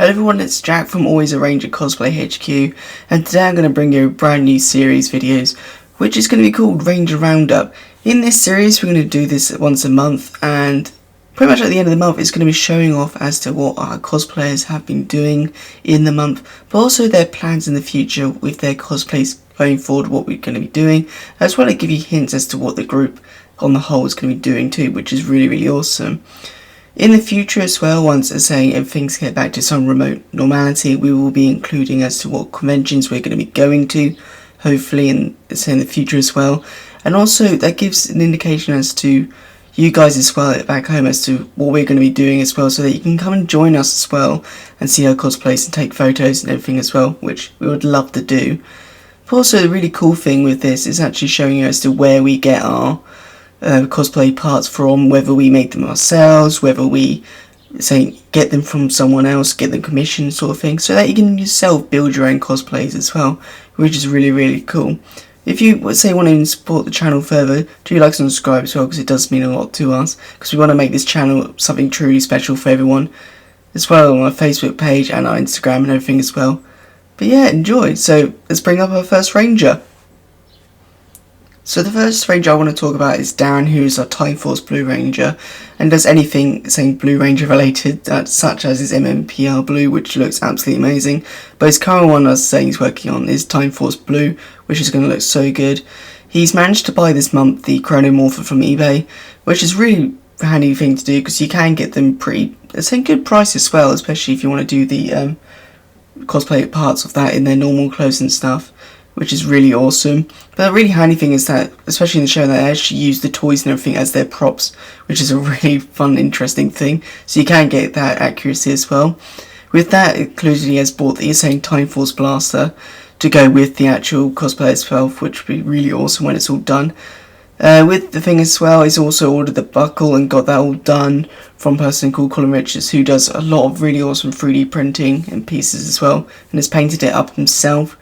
Hello everyone, it's Jack from Always a Ranger Cosplay HQ, and today I'm going to bring you a brand new series videos, which is going to be called Ranger Roundup. In this series we're going to do this once a month, and pretty much at the end of the month it's going to be showing off as to what our cosplayers have been doing in the month, but also their plans in the future with their cosplays going forward, what we're going to be doing, as well as give you hints as to what the group on the whole is going to be doing too, which is really awesome. In the future as well, once if things get back to some remote normality, we will be including as to what conventions we're going to be going to, hopefully in the future as well. And also that gives an indication as to you guys as well back home as to what we're going to be doing as well, so that you can come and join us as well and see our cosplays and take photos and everything as well, which we would love to do. But also the really cool thing with this is actually showing you as to where we get our cosplay parts from, whether we make them ourselves, whether we get them from someone else, get them commissioned sort of thing, so that you can yourself build your own cosplays as well, which is really cool. If you want to support the channel further, do like and subscribe as well, because it does mean a lot to us, because we want to make this channel something truly special for everyone, as well on our Facebook page and our Instagram and everything as well. But yeah, enjoy. So let's bring up our first Ranger. So the first Ranger I want to talk about is Darren, who is our Time Force Blue Ranger, and does anything Blue Ranger related, such as his MMPR Blue, which looks absolutely amazing. But his current one I was saying he's working on is Time Force Blue, which is going to look so good. He's managed to buy this month the Chronomorpher from eBay, which is really a handy thing to do, because you can get them pretty, good price as well, especially if you want to do the cosplay parts of that in their normal clothes and stuff, which is really awesome. But a really handy thing is that, especially in the show, that they actually use the toys and everything as their props, which is a really fun, interesting thing. So you can get that accuracy as well. With that included, he has bought the Time Force Blaster to go with the actual cosplay itself, which would be really awesome when it's all done. With the thing as well, he's also ordered the buckle and got that all done from a person called Callum who does a lot of really awesome 3D printing and pieces as well, and has painted it up himself.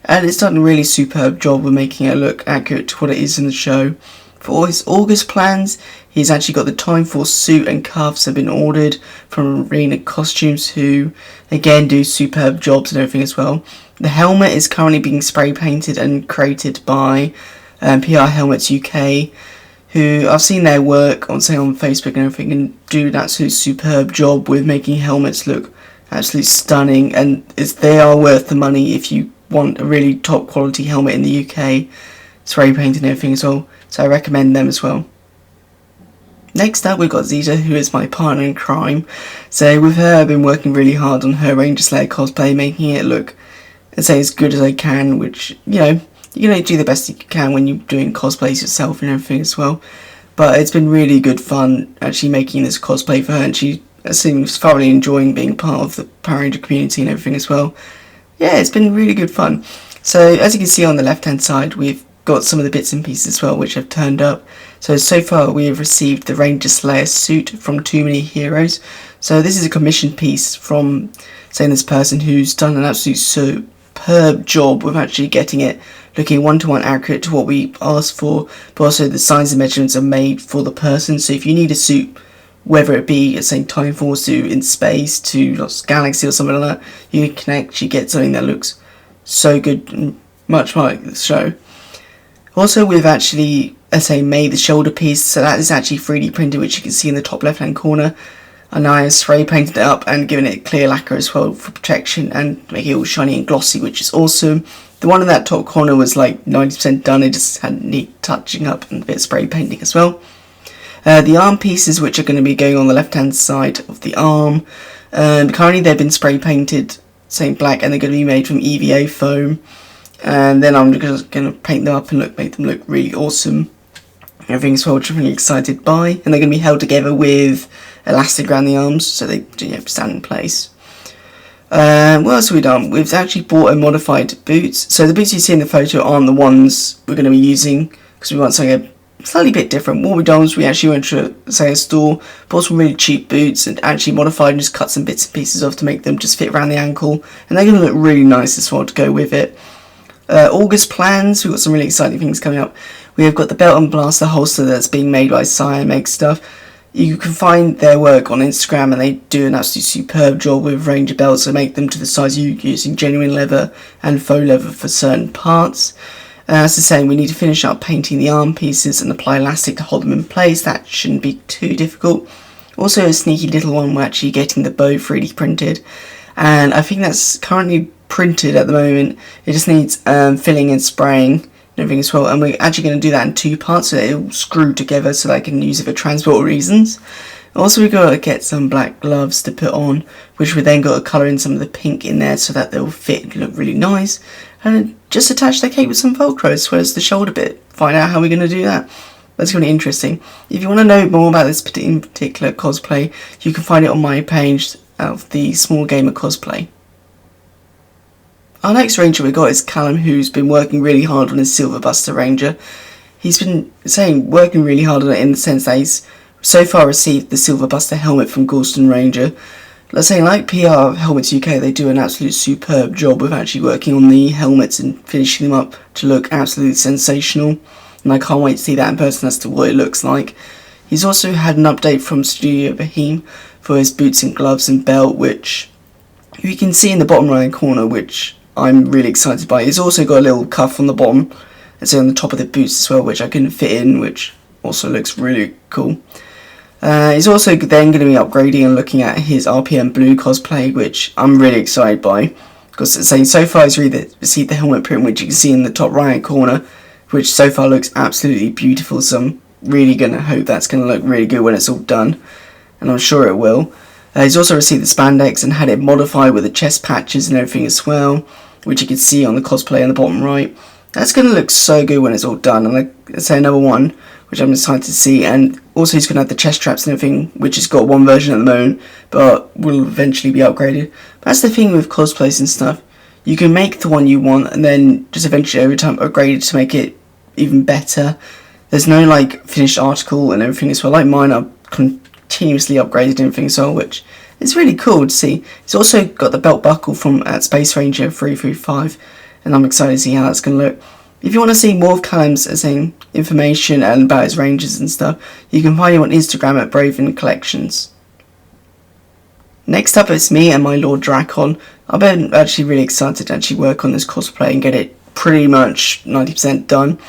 And it's done a really superb job of making it look accurate to what it is in the show. For all his August plans, he's actually got the Time Force suit and cuffs have been ordered from Arena Costumes, who again do superb jobs and everything as well. The helmet is currently being spray painted and created by PR Helmets UK, who I've seen their work on Facebook and everything, and do an absolute superb job with making helmets look absolutely stunning, and they are worth the money if you want a really top quality helmet in the UK, spray painted and everything as well, so I recommend them as well. Next up we've got Zita, who is my partner in crime. So with her I've been working really hard on her Ranger Slayer cosplay, making it look as good as I can, which, you know, you're going to do the best you can when you're doing cosplays yourself and everything as well. But it's been really good fun actually making this cosplay for her, and she seems thoroughly enjoying being part of the Power Ranger community and everything as well. Yeah, it's been really good fun. So as you can see on the left hand side, we've got some of the bits and pieces as well which have turned up. So far we have received the Ranger Slayer suit from Too Many Heroes. So this is a commissioned piece from this person who's done an absolute superb job with actually getting it looking one-to-one accurate to what we asked for, but also the size and measurements are made for the person. So if you need a suit, whether it be a Time Force suit in space to Lost Galaxy or something like that, you can actually get something that looks so good and much like the show. Also, we've actually, made the shoulder piece, so that is actually 3D printed, which you can see in the top left hand corner. And I have spray painted it up and given it clear lacquer as well for protection and make it all shiny and glossy, which is awesome. The one in that top corner was like 90% done, it just had neat touching up and a bit of spray painting as well. The arm pieces, which are going to be going on the left hand side of the arm, currently they've been spray painted black, and they're going to be made from EVA foam, and then I'm just going to paint them up and make them look really awesome. Everything as well, which I'm really excited by, and they're going to be held together with elastic around the arms so they stand in place. What else have we done? We've actually bought a modified boots. So the boots you see in the photo aren't the ones we're going to be using, because we want something slightly bit different. What we've done is we actually went to a store, bought some really cheap boots and actually modified and just cut some bits and pieces off to make them just fit around the ankle, and they're going to look really nice as well to go with it. August plans, we've got some really exciting things coming up. We have got the belt and blaster holster that's being made by Make Stuff. You can find their work on Instagram, and they do an absolutely superb job with Ranger belts to make them to the size you using genuine leather and faux leather for certain parts. As I say, we need to finish up painting the arm pieces and apply elastic to hold them in place. That shouldn't be too difficult. Also a sneaky little one, we're actually getting the bow 3D printed, and I think that's currently printed at the moment. It just needs filling and spraying and everything as well, and we're actually going to do that in 2 parts so that it'll screw together so that I can use it for transport reasons. Also, we've got to get some black gloves to put on, which we then got to colour in some of the pink in there so that they'll fit and look really nice, and just attach the cape with some Velcro as well as the shoulder bit. Find out how we're going to do that. That's going to be interesting. If you want to know more about this particular cosplay, you can find it on my page of the Small Gamer Cosplay. Our next ranger we got is Callum, who's been working really hard on his Silver Buster Ranger. He's been working really hard on it in the sense that he's so far received the Silver Buster helmet from Galston Ranger. Let's say, like PR Helmets UK, they do an absolute superb job with actually working on the helmets and finishing them up to look absolutely sensational. And I can't wait to see that in person as to what it looks like. He's also had an update from Studio Boheme for his boots and gloves and belt, which you can see in the bottom right corner, which I'm really excited by. He's also got a little cuff on the bottom, and so on the top of the boots as well, which I can fit in, which also looks really cool. He's also then going to be upgrading and looking at his RPM Blue cosplay, which I'm really excited by, because so far he's received the helmet print, which you can see in the top right corner, which so far looks absolutely beautiful, so I'm really going to hope that's going to look really good when it's all done, and I'm sure it will. He's also received the spandex and had it modified with the chest patches and everything as well, which you can see on the cosplay on the bottom right. That's going to look so good when it's all done, and like I say, another one which I'm excited to see. And also he's going to have the chest straps and everything, which has got one version at the moment, but will eventually be upgraded. But that's the thing with cosplays and stuff. You can make the one you want and then just eventually over time upgrade it to make it even better. There's no like finished article and everything as well. Like mine, I've continuously upgraded everything as well, which is really cool to see. It's also got the belt buckle from Space Ranger 335, and I'm excited to see how that's going to look. If you want to see more of Callum's information and about his rangers and stuff, you can find him on Instagram at Braven Collections. Next up is me and my Lord Dracon. I've been actually really excited to actually work on this cosplay and get it pretty much 90% done.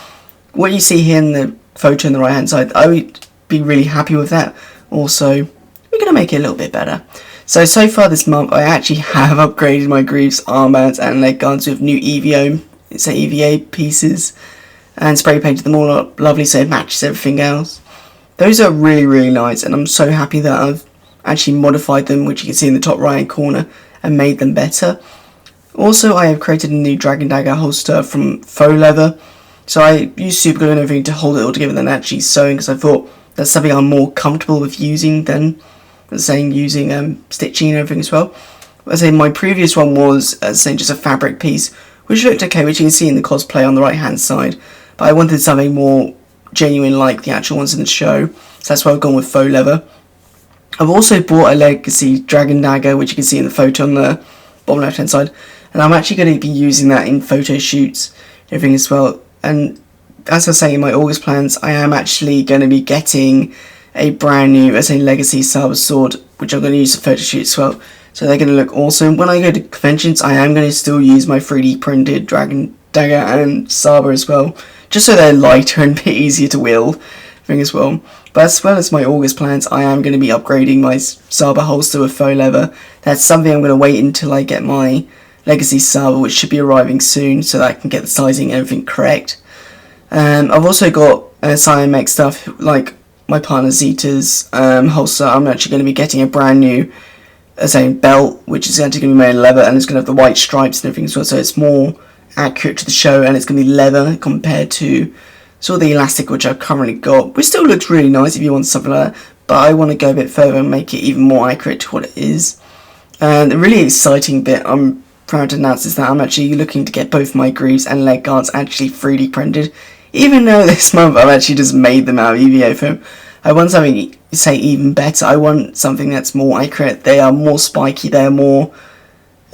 What you see here in the photo on the right hand side, I would be really happy with that. Also, we're going to make it a little bit better. So far this month, I actually have upgraded my greaves, armbands and leg guards with new EVA pieces, and spray painted them all up lovely so it matches everything else. Those are really, really nice, and I'm so happy that I've actually modified them, which you can see in the top right hand corner, and made them better. Also, I have created a new Dragon Dagger holster from faux leather. So I used super glue and everything to hold it all together than actually sewing, because I thought that's something I'm more comfortable with using than using stitching and everything as well. As I say, my previous one was just a fabric piece, which looked okay, which you can see in the cosplay on the right hand side, but I wanted something more genuine like the actual ones in the show, so that's why I've gone with faux leather. I've also bought a legacy Dragon Dagger, which you can see in the photo on the bottom left hand side, and I'm actually going to be using that in photo shoots and everything as well. And as I say, in my August plans, I am actually going to be getting a brand new legacy Saber sword, which I'm going to use for photo shoots as well. So they're going to look awesome. When I go to conventions, I am going to still use my 3D printed Dragon Dagger and Saber as well, just so they're lighter and a bit easier to wield as well. But as well as my August plans, I am going to be upgrading my Saber holster with faux leather. That's something I'm going to wait until I get my legacy Saber, which should be arriving soon, so that I can get the sizing and everything correct. I've also got Cyan stuff, like my partner Zita's holster. I'm actually going to be getting a brand new belt, which is actually going to be made of leather, and it's going to have the white stripes and everything as well, so it's more accurate to the show, and it's going to be leather compared to sort of the elastic which I've currently got, which still looks really nice if you want something like that, but I want to go a bit further and make it even more accurate to what it is. And the really exciting bit I'm proud to announce is that I'm actually looking to get both my greaves and leg guards actually 3D printed, even though this month I've actually just made them out of EVA foam. I want something, even better. I want something that's more accurate. They are more spiky, they are more,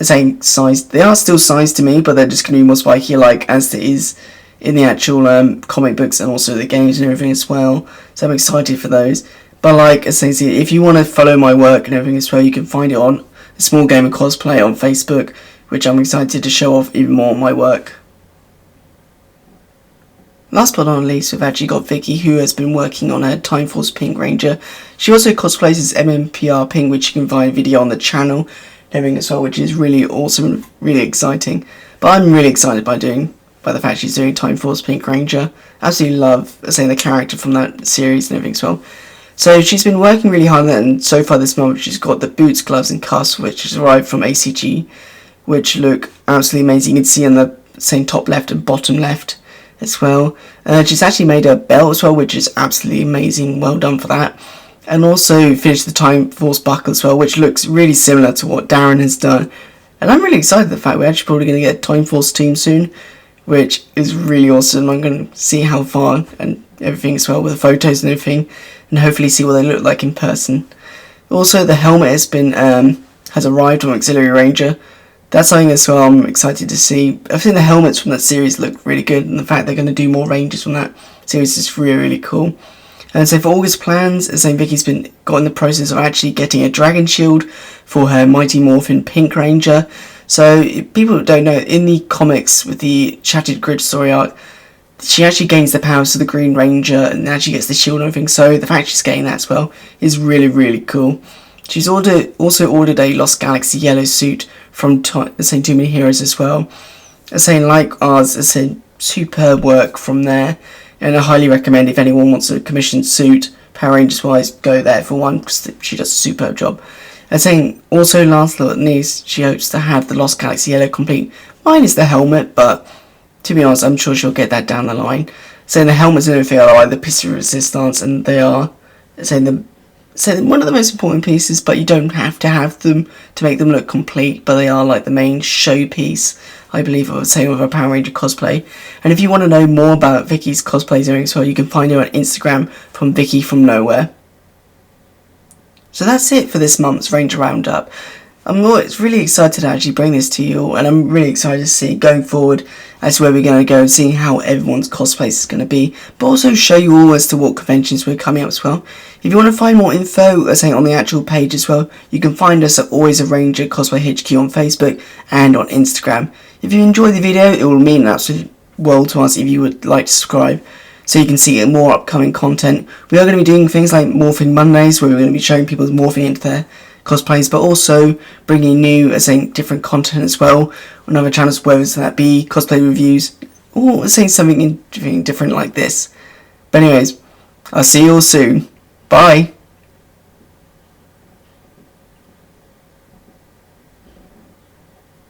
sized. They are still sized to me, but they're just going to be more spiky, like as it is in the actual comic books and also the games and everything as well. So I'm excited for those. But like I say, if you want to follow my work and everything as well, you can find it on A Small Game of Cosplay on Facebook, which I'm excited to show off even more of my work. Last but not least, we've actually got Vicky, who has been working on her Time Force Pink Ranger. She also cosplays as MMPR Pink, which you can find a video on the channel and everything as well, which is really awesome and really exciting. But I'm really excited by the fact she's doing Time Force Pink Ranger. I absolutely love, the character from that series and everything as well. So she's been working really hard on that, and so far this month she's got the boots, gloves and cuffs, which has arrived from ACG, which look absolutely amazing. You can see on the same top left and bottom left as well. She's actually made a belt as well, which is absolutely amazing. Well done for that. And also finished the Time Force buckle as well, which looks really similar to what Darren has done. And I'm really excited the fact we're actually probably going to get a Time Force team soon, which is really awesome. I'm going to see how far and everything as well with the photos and everything, and hopefully see what they look like in person. Also, the helmet has arrived on Auxiliary Ranger. That's something as well I'm excited to see. I think the helmets from that series look really good, and the fact they're going to do more ranges from that series is really, really cool. And so for August plans, as Vicky's got in the process of actually getting a dragon shield for her Mighty Morphin Pink Ranger. So people don't know, in the comics with the Shattered Grid story arc, she actually gains the powers of the Green Ranger and actually gets the shield and everything. So the fact she's getting that as well is really, really cool. She's also ordered a Lost Galaxy yellow suit from the same Too Many Heroes as well. Like ours, superb work from there, and I highly recommend if anyone wants a commissioned suit, Power Rangers wise, go there for one, because she does a superb job. Also last but not least, she hopes to have the Lost Galaxy yellow complete, minus the helmet, but to be honest, I'm sure she'll get that down the line. The helmets and everything are like the piece of resistance, and they are one of the most important pieces, but you don't have to have them to make them look complete, but they are like the main showpiece, I believe, of a Power Ranger cosplay. And if you want to know more about Vicky's cosplays as well, you can find her on Instagram from Vicky from Nowhere. So that's it for this month's Ranger Roundup. I'm really excited to actually bring this to you all, and I'm really excited to see going forward as to where we're going to go and seeing how everyone's cosplays is going to be, but also show you all as to what conventions we're coming up as well. If you want to find more info, on the actual page as well, you can find us at Always a Ranger Cosplay HQ on Facebook and on Instagram. If you enjoyed the video, it will mean an absolute world to us if you would like to subscribe, so you can see more upcoming content. We are going to be doing things like Morphing Mondays, where we're going to be showing people morphing into their cosplays, but also bringing new, different content as well on other channels, whether that be cosplay reviews or something different like this. But anyways, I'll see you all soon. Bye.